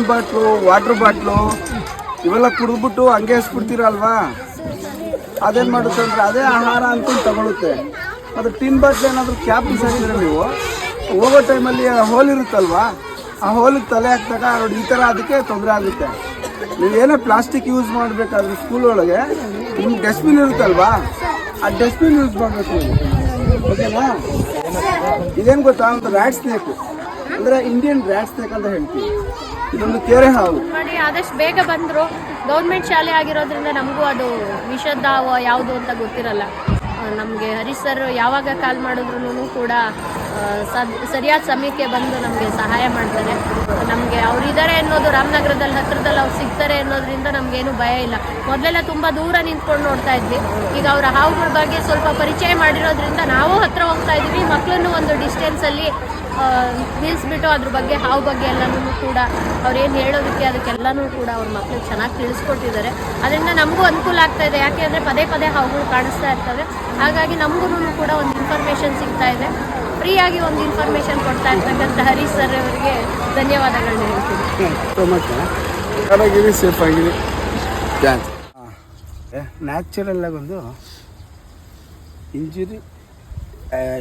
Tin bottle, water bottle ಇವೆಲ್ಲ ಕುಡಿದ್ಬಿಟ್ಟು ಹಂಗೆ ಎಸ್ಬಿಡ್ತೀರಲ್ವಾ, ಅದೇನು ಮಾಡುತ್ತೆ ಅಂದರೆ ಅದೇ ಆಹಾರ ಅಂತ ತಗೊಳುತ್ತೆ. ಮತ್ತು ಟಿನ್ ಬಾಟ್ಲು ಏನಾದರೂ ಕ್ಯಾಪ್ ಬಿಸಾಕಿದ್ರೆ ನೀವು ಹೋಗೋ ಟೈಮಲ್ಲಿ ಹೋಲ್ ಇರುತ್ತಲ್ವಾ, ಆ ಹೋಲಿಗೆ ತಲೆ ಹಾಕಿದಾಗ ನೋಡಿ ಈ ಥರ ಅದಕ್ಕೆ ತೊಂದರೆ ಆಗುತ್ತೆ. ನೀವೇನೋ ಪ್ಲಾಸ್ಟಿಕ್ ಯೂಸ್ ಮಾಡಬೇಕಾದ್ರೆ ಸ್ಕೂಲ್ ಒಳಗೆ ನಿಮ್ಗೆ ಡಸ್ಟ್ಬಿನ್ ಇರುತ್ತಲ್ವಾ, ಆ ಡಸ್ಟ್ಬಿನ್ ಯೂಸ್ ಮಾಡಬೇಕು ನೀವು, ಓಕೆನಾ? ಇದೇನು ಗೊತ್ತಾ, ಒಂದು ರ್ಯಾಟ್ ಸ್ನೇಕು ಅಂದರೆ ಇಂಡಿಯನ್ ರ್ಯಾಟ್ ಸ್ನೇಕ್ ಅಂತ ಹೇಳ್ತೀವಿ. ಇದೊಂದು ಕೆರೆ ಹಾವು. ನೋಡಿ ಆದಷ್ಟು ಬೇಗ ಬಂದರು. ಗೌರ್ಮೆಂಟ್ ಶಾಲೆ ಆಗಿರೋದ್ರಿಂದ ನಮಗೂ ಅದು ವಿಷದ ಯಾವುದು ಅಂತ ಗೊತ್ತಿರಲ್ಲ. ನಮಗೆ ಹರೀಶ್ ಸರ್ ಯಾವಾಗ ಕಾಲ್ ಮಾಡಿದ್ರು ಕೂಡ ಸರಿಯಾದ ಸಮಯಕ್ಕೆ ಬಂದು ನಮಗೆ ಸಹಾಯ ಮಾಡ್ತಾರೆ. ನಮಗೆ ಅವರಿದ್ದಾರೆ ಅನ್ನೋದು ರಾಮನಗರದಲ್ಲಿ ಹತ್ತಿರದಲ್ಲಿ ಅವ್ರು ಸಿಗ್ತಾರೆ ಅನ್ನೋದ್ರಿಂದ ನಮಗೇನು ಭಯ ಇಲ್ಲ. ಮೊದಲೆಲ್ಲ ತುಂಬ ದೂರ ನಿಂತ್ಕೊಂಡು ನೋಡ್ತಾ ಇದ್ವಿ. ಈಗ ಅವರ ಹಾವುಗಳ ಬಗ್ಗೆ ಸ್ವಲ್ಪ ಪರಿಚಯ ಮಾಡಿರೋದ್ರಿಂದ ನಾವು ಹತ್ತಿರ ಹೋಗ್ತಾ ಇದ್ವಿ. ಮಕ್ಕಳನ್ನು ಒಂದು ಡಿಸ್ಟೆನ್ಸಲ್ಲಿ ನಿಲ್ಲಿಸ್ಬಿಟ್ಟು ಅದ್ರ ಬಗ್ಗೆ ಹಾವು ಬಗ್ಗೆ ಎಲ್ಲನೂ ಕೂಡ ಅವ್ರೇನು ಹೇಳೋದಕ್ಕೆ ಅದಕ್ಕೆಲ್ಲನೂ ಕೂಡ ಅವ್ರ ಮಕ್ಕಳಿಗೆ ಚೆನ್ನಾಗಿ ತಿಳಿಸ್ಕೊಟ್ಟಿದ್ದಾರೆ. ಅದರಿಂದ ನಮಗೂ ಅನುಕೂಲ ಆಗ್ತಾ ಇದೆ. ಯಾಕೆ ಅಂದರೆ ಪದೇ ಪದೇ ಹಾವುಗಳು ಕಾಣಿಸ್ತಾ ಇರ್ತವೆ. ಹಾಗಾಗಿ ನಮಗೂ ಕೂಡ ಒಂದು ಇನ್ಫಾರ್ಮೇಷನ್ ಸಿಗ್ತಾ ಇದೆ. ಫ್ರೀಯಾಗಿ ಒಂದು ಇನ್ಫಾರ್ಮೇಷನ್ ಕೊಡ್ತಾ ಇರ್ತಕ್ಕಂಥ ಹರೀಶ್ ಸರ್ ಅವರಿಗೆ ಧನ್ಯವಾದಗಳನ್ನ ಹೇಳ್ತೀನಿ. ಸೇಫ್ ಆಗಿದೆ. ನ್ಯಾಚುರಲ್ ಆಗಿ ಒಂದು ಇಂಜುರಿ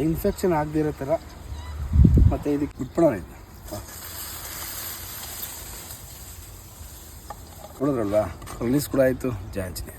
ಇನ್ಫೆಕ್ಷನ್ ಆಗದಿರೋ ಥರ ಮತ್ತು ಇದಕ್ಕೆ ಬಿಟ್ಬಿಡೋಣ. ಇದು ನೋಡಿದ್ರಲ್ವಾ, ರಿಲೀಸ್ ಕೂಡ ಆಯಿತು. ಜಯ ಆಂಜನೇಯ.